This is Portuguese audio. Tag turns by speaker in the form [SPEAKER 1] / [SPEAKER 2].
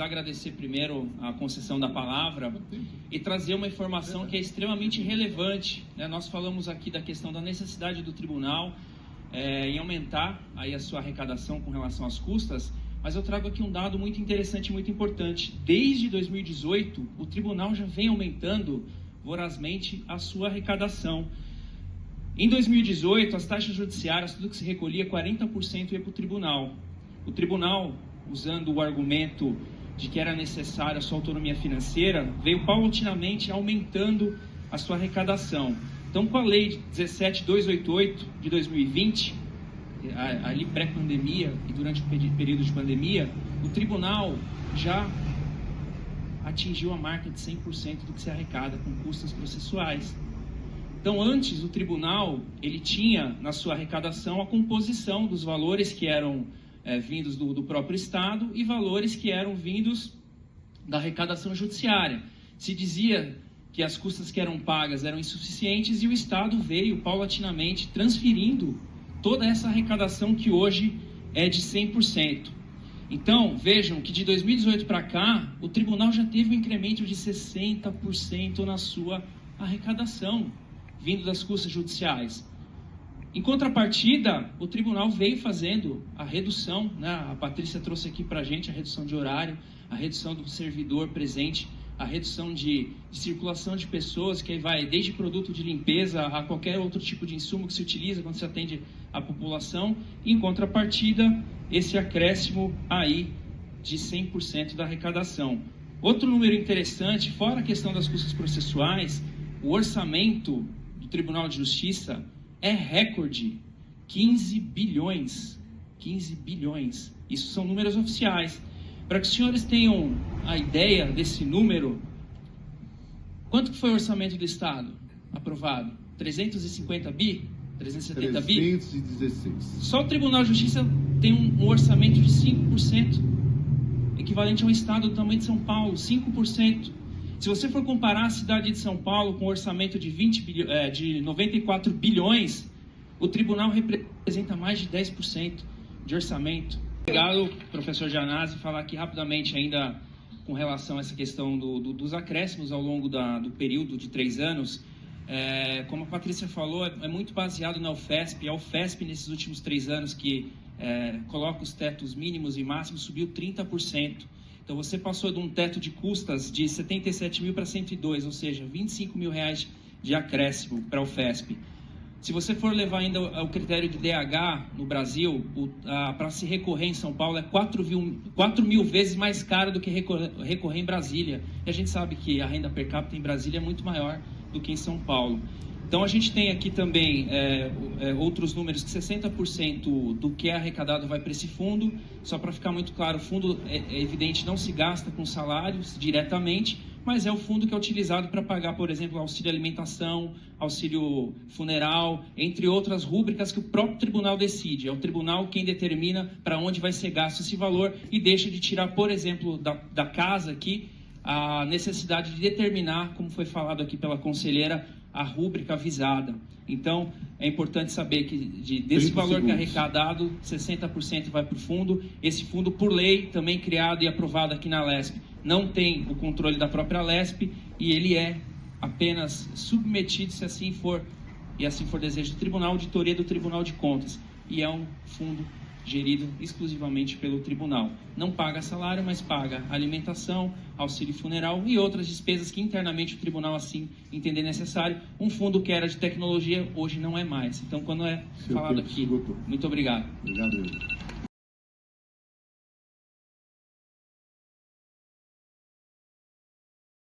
[SPEAKER 1] finalizar, agradecer primeiro a concessão da palavra e trazer uma informação que é extremamente relevante, né? Nós falamos aqui da questão da necessidade do tribunal em aumentar aí a sua arrecadação com relação às custas, mas eu trago aqui um dado muito interessante e muito importante. Desde 2018, o tribunal já vem aumentando vorazmente a sua arrecadação. Em 2018, as taxas judiciárias, tudo que se recolhia, 40% ia para o tribunal. O tribunal, usando o argumento de que era necessária a sua autonomia financeira, veio paulatinamente aumentando a sua arrecadação. Então, com a lei 17.288 de 2020, ali pré-pandemia e durante o período de pandemia, o tribunal já atingiu a marca de 100% do que se arrecada com custas processuais. Então, antes, o tribunal ele tinha na sua arrecadação a composição dos valores que eram vindos do próprio Estado e valores que eram vindos da arrecadação judiciária. Se dizia que as custas que eram pagas eram insuficientes e o Estado veio paulatinamente transferindo toda essa arrecadação que hoje é de 100%. Então, vejam que de 2018 para cá, o tribunal já teve um incremento de 60% na sua arrecadação, vindo das custas judiciais. Em contrapartida, o tribunal veio fazendo a redução, né? A Patrícia trouxe aqui para a gente a redução de horário, a redução do servidor presente, a redução de circulação de pessoas, que aí vai desde produto de limpeza a qualquer outro tipo de insumo que se utiliza quando se atende a população. Em contrapartida, esse acréscimo aí de 100% da arrecadação. Outro número interessante, fora a questão das custas processuais, o orçamento do Tribunal de Justiça é recorde, 15 bilhões. 15 bilhões. Isso são números oficiais. Para que os senhores tenham a ideia desse número, quanto que foi o orçamento do Estado aprovado? 350 bi? 370 bi?
[SPEAKER 2] 316.
[SPEAKER 1] Só o Tribunal de Justiça tem um orçamento de 5%, equivalente a um Estado do tamanho de São Paulo, 5%. Se você for comparar a cidade de São Paulo com um orçamento de 94 bilhões, o tribunal representa mais de 10% de orçamento. Obrigado, professor Gianazzi, falar aqui rapidamente ainda com relação a essa questão dos acréscimos ao longo do período de 3 anos. Como a Patrícia falou, é muito baseado na UFESP. A UFESP, nesses últimos 3 anos, que coloca os tetos mínimos e máximos, subiu 30%. Então, você passou de um teto de custas de 77 mil para 102, ou seja, 25 mil reais de acréscimo para a UFESP. Se você for levar ainda o critério de DH no Brasil, para se recorrer em São Paulo é 4 mil vezes mais caro do que recorrer em Brasília. E a gente sabe que a renda per capita em Brasília é muito maior do que em São Paulo. Então, a gente tem aqui também outros números, que 60% do que é arrecadado vai para esse fundo. Só para ficar muito claro, o fundo, é evidente, não se gasta com salários diretamente, mas é o fundo que é utilizado para pagar, por exemplo, auxílio alimentação, auxílio funeral, entre outras rúbricas que o próprio tribunal decide. É o tribunal quem determina para onde vai ser gasto esse valor e deixa de tirar, por exemplo, da casa aqui, a necessidade de determinar, como foi falado aqui pela conselheira, a rúbrica visada. Então, é importante saber que desse valor que é arrecadado, 60% vai para o fundo. Esse fundo, por lei, também criado e aprovado aqui na LESP, não tem o controle da própria LESP e ele é apenas submetido, se assim for, e assim for desejo do tribunal, auditoria do Tribunal de Contas. E é um fundo gerido exclusivamente pelo tribunal. Não paga salário, mas paga alimentação, auxílio funeral e outras despesas que internamente o tribunal assim entender necessário. Um fundo que era de tecnologia, hoje não é mais. Então, quando é falado aqui... Muito obrigado.
[SPEAKER 2] Obrigado.